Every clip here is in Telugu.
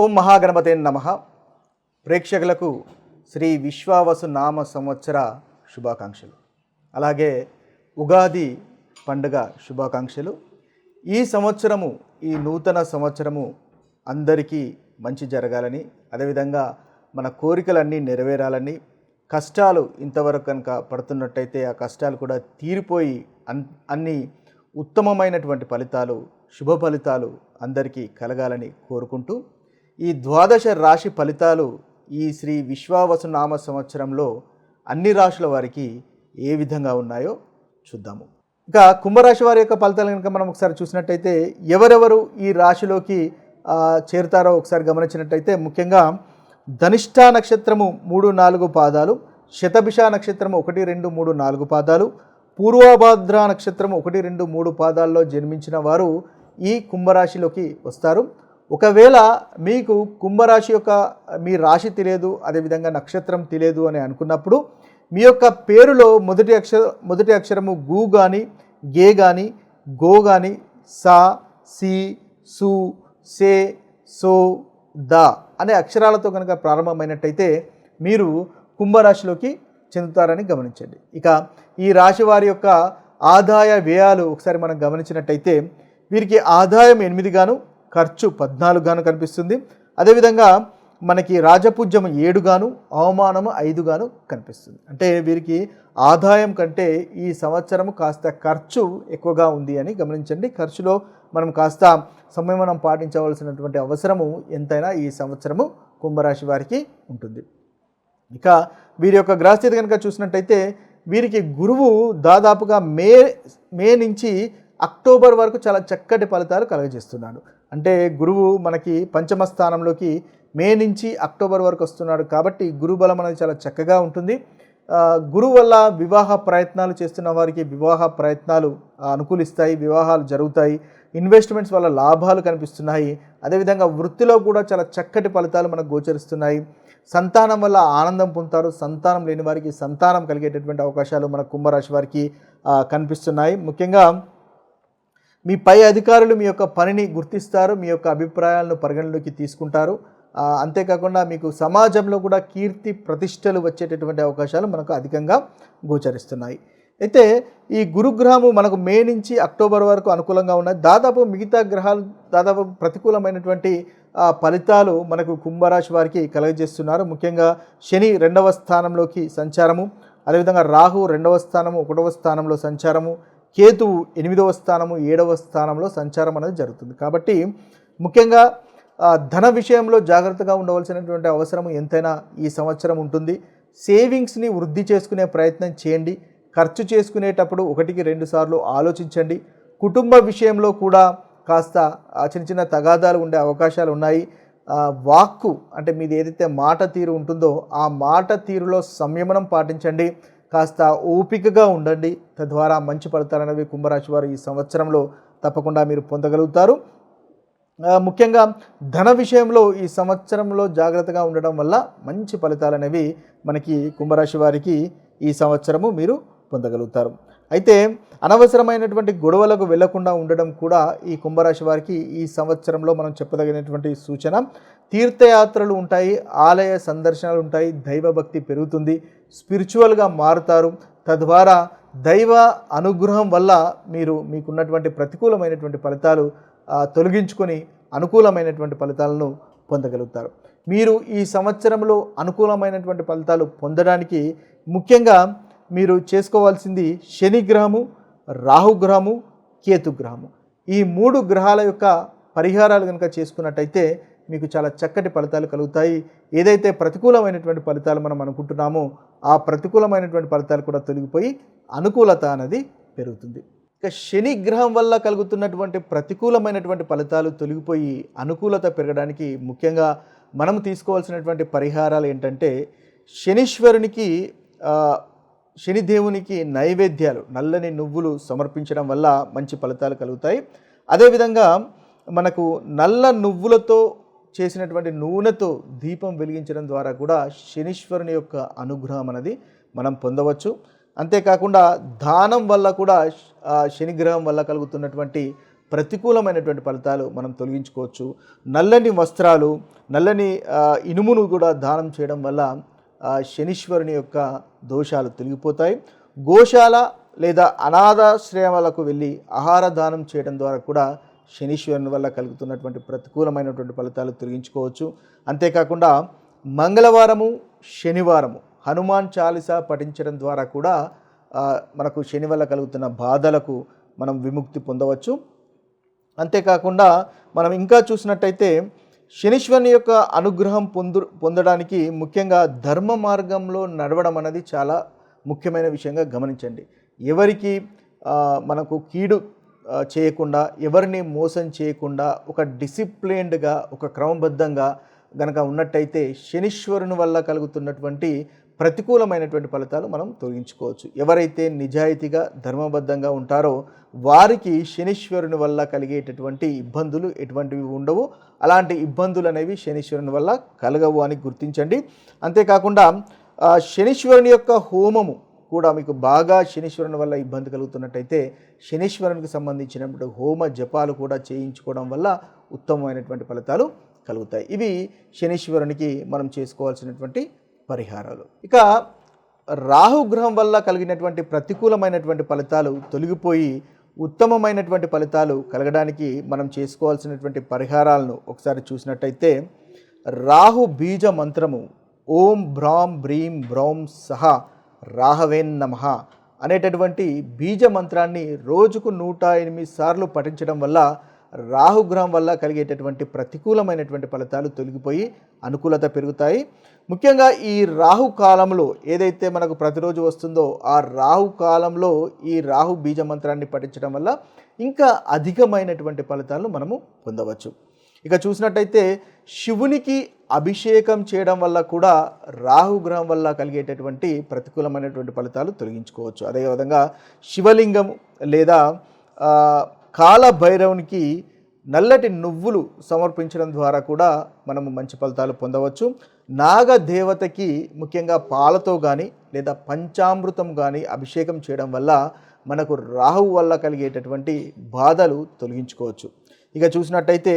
ఓం మహాగణపతే నమః. ప్రేక్షకులకు శ్రీ విశ్వావసు నామ సంవత్సర శుభాకాంక్షలు, అలాగే ఉగాది పండుగ శుభాకాంక్షలు. ఈ సంవత్సరము, ఈ నూతన సంవత్సరము అందరికీ మంచి జరగాలని, అదేవిధంగా మన కోరికలన్నీ నెరవేరాలని, కష్టాలు ఇంతవరకు కనుక పడుతున్నట్టయితే ఆ కష్టాలు కూడా తీరిపోయి అన్ని ఉత్తమమైనటువంటి ఫలితాలు, శుభ ఫలితాలు అందరికీ కలగాలని కోరుకుంటూ, ఈ ద్వాదశ రాశి ఫలితాలు ఈ శ్రీ విశ్వావసు నామ సంవత్సరంలో అన్ని రాశుల వారికి ఏ విధంగా ఉన్నాయో చూద్దాము. ఇక కుంభరాశి వారి యొక్క ఫలితాలు కనుక మనం ఒకసారి చూసినట్టయితే ఎవరెవరు ఈ రాశిలోకి చేరుతారో ఒకసారి గమనించినట్టయితే, ముఖ్యంగా ధనిష్ట నక్షత్రము 3-4 పాదాలు, శతభిష నక్షత్రము 1, 2, 3, 4 పాదాలు, పూర్వభాద్ర నక్షత్రము 1, 2, 3 పాదాల్లో జన్మించిన వారు ఈ కుంభరాశిలోకి వస్తారు. ఒకవేళ మీకు కుంభరాశి యొక్క మీ రాశి తెలియదు, అదేవిధంగా నక్షత్రం తెలియదు అని అనుకున్నప్పుడు మీ యొక్క పేరులో మొదటి అక్షరము గు కానీ, గే కానీ, గో కానీ, సా, సి, సు, సే, సో, ద అనే అక్షరాలతో కనుక ప్రారంభమైనట్టయితే మీరు కుంభరాశిలోకి చెందుతారని గమనించండి. ఇక ఈ రాశి వారి యొక్క ఆదాయ వ్యయాలు ఒకసారి మనం గమనించినట్టయితే వీరికి ఆదాయం 8 గాను, ఖర్చు 14 గాను కనిపిస్తుంది. అదేవిధంగా మనకి రాజపూజ్యం 7 గాను, అవమానము 5 గాను కనిపిస్తుంది. అంటే వీరికి ఆదాయం కంటే ఈ సంవత్సరం కాస్త ఖర్చు ఎక్కువగా ఉంది అని గమనించండి. ఖర్చులో మనం కాస్త సంయమనం పాటించవలసినటువంటి అవసరము ఎంతైనా ఈ సంవత్సరము కుంభరాశి వారికి ఉంటుంది. ఇక వీరి యొక్క గ్రహస్థితి కనుక చూసినట్టయితే వీరికి గురువు దాదాపుగా మే నుంచి అక్టోబర్ వరకు చాలా చక్కటి ఫలితాలు కలుగజేస్తున్నాడు. అంటే గురువు మనకి పంచమ స్థానంలోకి మే నుంచి అక్టోబర్ వరకు వస్తున్నాడు కాబట్టి గురుబలం అనేది చాలా చక్కగా ఉంటుంది. గురువు వల్ల వివాహ ప్రయత్నాలు చేస్తున్న వారికి వివాహ ప్రయత్నాలు అనుకూలిస్తాయి, వివాహాలు జరుగుతాయి. ఇన్వెస్ట్మెంట్స్ వల్ల లాభాలు కనిపిస్తున్నాయి. అదేవిధంగా వృత్తిలో కూడా చాలా చక్కటి ఫలితాలు మనకు గోచరిస్తున్నాయి. సంతానం వల్ల ఆనందం పొందుతారు. సంతానం లేని వారికి సంతానం కలిగేటటువంటి అవకాశాలు మన కుంభరాశి వారికి కనిపిస్తున్నాయి. ముఖ్యంగా మీ పై అధికారులు మీ యొక్క పనిని గుర్తిస్తారు, మీ యొక్క అభిప్రాయాలను పరిగణలోకి తీసుకుంటారు. అంతేకాకుండా మీకు సమాజంలో కూడా కీర్తి ప్రతిష్టలు వచ్చేటటువంటి అవకాశాలు మనకు అధికంగా గోచరిస్తున్నాయి. అయితే ఈ గురుగ్రహము మనకు మే నుంచి అక్టోబర్ వరకు అనుకూలంగా ఉన్నాయి. దాదాపు మిగతా గ్రహాలు దాదాపు ప్రతికూలమైనటువంటి ఫలితాలు మనకు కుంభరాశి వారికి కలుగజేస్తున్నారు. ముఖ్యంగా శని 2వ స్థానంలోకి సంచారము, అదేవిధంగా రాహు 2వ స్థానము 1వ స్థానంలో సంచారము, కేతువు 8వ స్థానము 7వ స్థానంలో సంచారం అనేది జరుగుతుంది. కాబట్టి ముఖ్యంగా ధన విషయంలో జాగ్రత్తగా ఉండవలసినటువంటి అవసరం ఎంతైనా ఈ సంవత్సరం ఉంటుంది. సేవింగ్స్ని వృద్ధి చేసుకునే ప్రయత్నం చేయండి. ఖర్చు చేసుకునేటప్పుడు 1-2 సార్లు ఆలోచించండి. కుటుంబ విషయంలో కూడా కాస్త చిన్న చిన్న తగాదాలు ఉండే అవకాశాలు ఉన్నాయి. వాక్కు అంటే మీది ఏదైతే మాట తీరు ఉంటుందో ఆ మాట తీరులో సంయమనం పాటించండి. కాస్త ఓపికగా ఉండండి. తద్వారా మంచి ఫలితాలు అనేవి కుంభరాశి వారు ఈ సంవత్సరంలో తప్పకుండా మీరు పొందగలుగుతారు. ముఖ్యంగా ధన విషయంలో ఈ సంవత్సరంలో జాగ్రత్తగా ఉండడం వల్ల మంచి ఫలితాలు అనేవి మనకి కుంభరాశి వారికి ఈ సంవత్సరము మీరు పొందగలుగుతారు. అయితే అనవసరమైనటువంటి గొడవలకు వెళ్లకుండా ఉండడం కూడా ఈ కుంభరాశి వారికి ఈ సంవత్సరంలో మనం చెప్పదగినటువంటి సూచన. తీర్థయాత్రలు ఉంటాయి, ఆలయ సందర్శనలు ఉంటాయి, దైవభక్తి పెరుగుతుంది, స్పిరిచువల్గా మారుతారు. తద్వారా దైవ అనుగ్రహం వల్ల మీకున్నటువంటి ప్రతికూలమైనటువంటి ఫలితాలు తొలగించుకొని అనుకూలమైనటువంటి ఫలితాలను పొందగలుగుతారు. మీరు ఈ సంవత్సరంలో అనుకూలమైనటువంటి ఫలితాలు పొందడానికి ముఖ్యంగా మీరు చేసుకోవాల్సింది శనిగ్రహము, రాహుగ్రహము, కేతుగ్రహము ఈ 3 గ్రహాల యొక్క పరిహారాలు కనుక చేసుకున్నట్టయితే మీకు చాలా చక్కటి ఫలితాలు కలుగుతాయి. ఏదైతే ప్రతికూలమైనటువంటి ఫలితాలు మనం అనుకుంటున్నామో ఆ ప్రతికూలమైనటువంటి ఫలితాలు కూడా తొలగిపోయి అనుకూలత అనేది పెరుగుతుంది. ఇక శని గ్రహం వల్ల కలుగుతున్నటువంటి ప్రతికూలమైనటువంటి ఫలితాలు తొలగిపోయి అనుకూలత పెరగడానికి ముఖ్యంగా మనం తీసుకోవాల్సినటువంటి పరిహారాలు ఏంటంటే శనీశ్వరునికి శనిదేవునికి నైవేద్యాలు, నల్లని నువ్వులు సమర్పించడం వల్ల మంచి ఫలితాలు కలుగుతాయి. అదేవిధంగా మనకు నల్ల నువ్వులతో చేసినటువంటి నూనెతో దీపం వెలిగించడం ద్వారా కూడా శనీశ్వరుని యొక్క అనుగ్రహం అనేది మనం పొందవచ్చు. అంతేకాకుండా దానం వల్ల కూడా శనిగ్రహం వల్ల కలుగుతున్నటువంటి ప్రతికూలమైనటువంటి ఫలితాలు మనం తొలగించుకోవచ్చు. నల్లని వస్త్రాలు, నల్లని ఇనుమును కూడా దానం చేయడం వల్ల శనీశ్వరుని యొక్క దోషాలు తొలగిపోతాయి. గోశాల లేదా అనాథాశ్రయాలకు వెళ్ళి ఆహార దానం చేయడం ద్వారా కూడా శనీశ్వరుని వల్ల కలుగుతున్నటువంటి ప్రతికూలమైనటువంటి ఫలితాలు తొలగించుకోవచ్చు. అంతేకాకుండా మంగళవారము, శనివారము హనుమాన్ చాలీసా పఠించడం ద్వారా కూడా మనకు శని వల్ల కలుగుతున్న బాధలకు మనం విముక్తి పొందవచ్చు. అంతేకాకుండా మనం ఇంకా చూసినట్టయితే శనీశ్వరుని యొక్క అనుగ్రహం పొందడానికి ముఖ్యంగా ధర్మ మార్గంలో నడవడం అనేది చాలా ముఖ్యమైన విషయంగా గమనించండి. ఎవరికి మనకు కీడు చేయకుండా, ఎవరిని మోసం చేయకుండా ఒక డిసిప్లిన్డ్గా, ఒక క్రమబద్ధంగా గనక ఉన్నట్టయితే శనీశ్వరుని వల్ల కలుగుతున్నటువంటి ప్రతికూలమైనటువంటి ఫలితాలు మనం తొలగించుకోవచ్చు. ఎవరైతే నిజాయితీగా ధర్మబద్ధంగా ఉంటారో వారికి శనీశ్వరుని వల్ల కలిగేటటువంటి ఇబ్బందులు ఎటువంటివి ఉండవు. అలాంటి ఇబ్బందులు అనేవి శనీశ్వరుని వల్ల కలగవు అని గుర్తించండి. అంతేకాకుండా శనీశ్వరుని యొక్క హోమము కూడా మీకు బాగా శనీశ్వరుని వల్ల ఇబ్బంది కలుగుతున్నట్టయితే శనీశ్వరునికి సంబంధించినటువంటి హోమ జపాలు కూడా చేయించుకోవడం వల్ల ఉత్తమమైనటువంటి ఫలితాలు కలుగుతాయి. ఇవి శనీశ్వరునికి మనం చేసుకోవాల్సినటువంటి పరిహారాలు. ఇక రాహుగ్రహం వల్ల కలిగినటువంటి ప్రతికూలమైనటువంటి ఫలితాలు తొలగిపోయి ఉత్తమమైనటువంటి ఫలితాలు కలగడానికి మనం చేసుకోవాల్సినటువంటి పరిహారాలను ఒకసారి చూసినట్టయితే రాహు బీజ మంత్రము ఓం భ్రాం బ్రీం బ్రౌం సహ రాహవేన్ నమః అనేటటువంటి బీజ మంత్రాన్ని రోజుకు 108 సార్లు పఠించడం వల్ల రాహుగ్రహం వల్ల కలిగేటటువంటి ప్రతికూలమైనటువంటి ఫలితాలు తొలగిపోయి అనుకూలత పెరుగుతాయి. ముఖ్యంగా ఈ రాహు కాలంలో ఏదైతే మనకు ప్రతిరోజు వస్తుందో ఆ రాహు కాలంలో ఈ రాహు బీజ మంత్రాన్ని పఠించడం వల్ల ఇంకా అధికమైనటువంటి ఫలితాలను మనము పొందవచ్చు. ఇక చూసినట్టయితే శివునికి అభిషేకం చేయడం వల్ల కూడా రాహుగ్రహం వల్ల కలిగేటటువంటి ప్రతికూలమైనటువంటి ఫలితాలు తొలగించుకోవచ్చు. అదేవిధంగా శివలింగం లేదా కాలభైరవునికి నల్లటి నువ్వులు సమర్పించడం ద్వారా కూడా మనము మంచి ఫలితాలు పొందవచ్చు. నాగదేవతకి ముఖ్యంగా పాలతో కానీ లేదా పంచామృతం కానీ అభిషేకం చేయడం వల్ల మనకు రాహు వల్ల కలిగేటటువంటి బాధలు తొలగించుకోవచ్చు. ఇక చూసినట్టయితే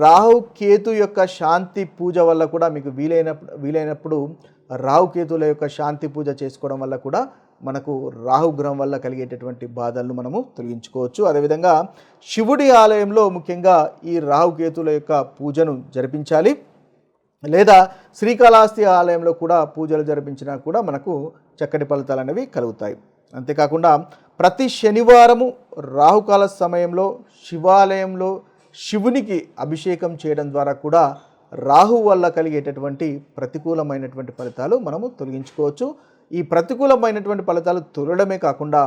రాహుకేతు యొక్క శాంతి పూజ వల్ల కూడా మీకు వీలైనప్పుడు రాహుకేతుల యొక్క శాంతి పూజ చేసుకోవడం వల్ల కూడా మనకు రాహుగ్రహం వల్ల కలిగేటటువంటి బాధలను మనము తొలగించుకోవచ్చు. అదేవిధంగా శివుడి ఆలయంలో ముఖ్యంగా ఈ రాహుకేతుల యొక్క పూజను జరిపించాలి. లేదా శ్రీకాళహస్తి ఆలయంలో కూడా పూజలు జరిపించినా కూడా మనకు చక్కటి ఫలితాలు అనేవి కలుగుతాయి. అంతేకాకుండా ప్రతి శనివారము రాహుకాల సమయంలో శివాలయంలో శివునికి అభిషేకం చేయడం ద్వారా కూడా రాహు వల్ల కలిగేటటువంటి ప్రతికూలమైనటువంటి ఫలితాలు మనము తొలగించుకోవచ్చు. ఈ ప్రతికూలమైనటువంటి ఫలితాలు తొలగడమే కాకుండా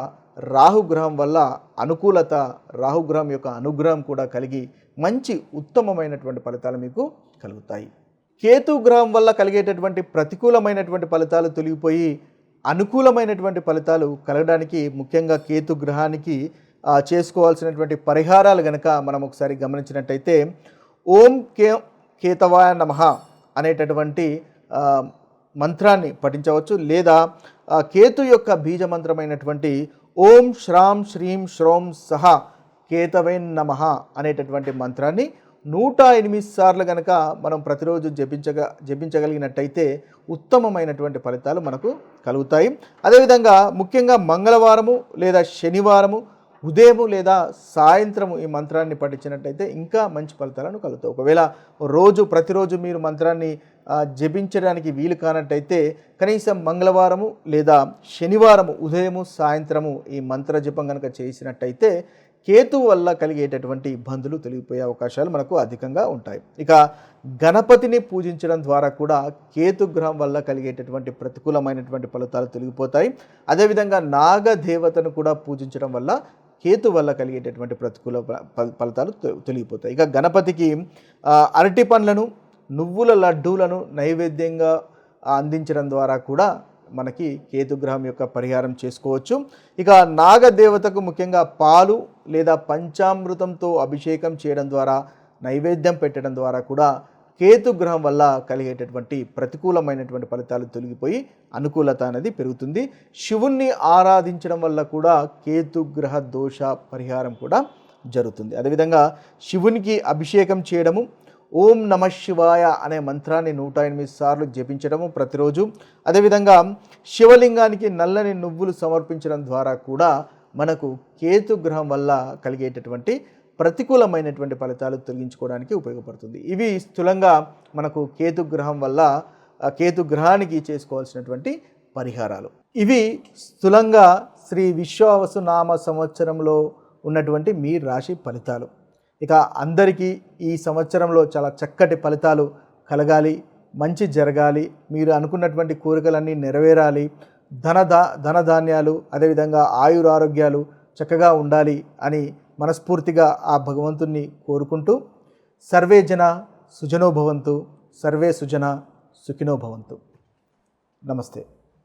రాహుగ్రహం వల్ల అనుకూలత, రాహుగ్రహం యొక్క అనుగ్రహం కూడా కలిగి మంచి ఉత్తమమైనటువంటి ఫలితాలు మీకు కలుగుతాయి. కేతుగ్రహం వల్ల కలిగేటటువంటి ప్రతికూలమైనటువంటి ఫలితాలు తొలగిపోయి అనుకూలమైనటువంటి ఫలితాలు కలగడానికి ముఖ్యంగా కేతుగ్రహానికి చేసుకోవాల్సినటువంటి పరిహారాలు గనక మనం ఒకసారి గమనించినట్టయితే ఓం కేతవాయ నమః అనేటటువంటి మంత్రాన్ని పఠించవచ్చు. లేదా కేతు యొక్క బీజ మంత్రమైనటువంటి ఓం శ్రాం శ్రీం శ్రోం సహ కేతవేన్ నమః అనేటటువంటి మంత్రాన్ని 108 సార్లు కనుక మనం ప్రతిరోజు జపించగలిగినట్టయితే ఉత్తమమైనటువంటి ఫలితాలు మనకు కలుగుతాయి. అదేవిధంగా ముఖ్యంగా మంగళవారము లేదా శనివారము ఉదయము లేదా సాయంత్రము ఈ మంత్రాన్ని పఠించినట్టయితే ఇంకా మంచి ఫలితాలను కలుగుతాయి. ఒకవేళ ప్రతిరోజు మీరు మంత్రాన్ని జపించడానికి వీలు కానట్టయితే కనీసం మంగళవారము లేదా శనివారము ఉదయము సాయంత్రము ఈ మంత్ర జపం కనుక చేసినట్టయితే కేతు వల్ల కలిగేటటువంటి ఇబ్బందులు తొలగిపోయే అవకాశాలు మనకు అధికంగా ఉంటాయి. ఇక గణపతిని పూజించడం ద్వారా కూడా కేతుగ్రహం వల్ల కలిగేటటువంటి ప్రతికూలమైనటువంటి ఫలితాలు తొలగిపోతాయి. అదేవిధంగా నాగదేవతను కూడా పూజించడం వల్ల కేతు వల్ల కలిగేటటువంటి ప్రతికూల ఫలితాలు తొలగిపోతాయి. ఇక గణపతికి అరటి పండ్లను, నువ్వుల లడ్డూలను నైవేద్యంగా అందించడం ద్వారా కూడా మనకి కేతుగ్రహం యొక్క పరిహారం చేసుకోవచ్చు. ఇక నాగదేవతకు ముఖ్యంగా పాలు లేదా పంచామృతంతో అభిషేకం చేయడం ద్వారా, నైవేద్యం పెట్టడం ద్వారా కూడా కేతుగ్రహం వల్ల కలిగేటటువంటి ప్రతికూలమైనటువంటి ఫలితాలు తొలగిపోయి అనుకూలత అనేది పెరుగుతుంది. శివుణ్ణి ఆరాధించడం వల్ల కూడా కేతుగ్రహ దోష పరిహారం కూడా జరుగుతుంది. అదేవిధంగా శివునికి అభిషేకం చేయడము, ఓం నమ శివాయ అనే మంత్రాన్ని 108 సార్లు జపించడము ప్రతిరోజు. అదేవిధంగా శివలింగానికి నల్లని నువ్వులు సమర్పించడం ద్వారా కూడా మనకు కేతు గ్రహం వల్ల కలిగేటటువంటి ప్రతికూలమైనటువంటి ఫలితాలు తొలగించుకోవడానికి ఉపయోగపడుతుంది. ఇవి స్థూలంగా మనకు కేతు గ్రహం వల్ల కేతు గ్రహానికి చేసుకోవాల్సినటువంటి పరిహారాలు. ఇవి స్థూలంగా శ్రీ విశ్వావసు నామ సంవత్సరంలో ఉన్నటువంటి మీ రాశి ఫలితాలు. ఇక అందరికీ ఈ సంవత్సరంలో చాలా చక్కటి ఫలితాలు కలగాలి, మంచి జరగాలి, మీరు అనుకున్నటువంటి కోరికలన్నీ నెరవేరాలి, ధనధాన్యాలు అదేవిధంగా ఆయురారోగ్యాలు చక్కగా ఉండాలి అని మనస్ఫూర్తిగా ఆ భగవంతుణ్ణి కోరుకుంటూ, సర్వే జన సుజనో భవంతు, సర్వే సుజన సుఖినో భవంతు. నమస్తే.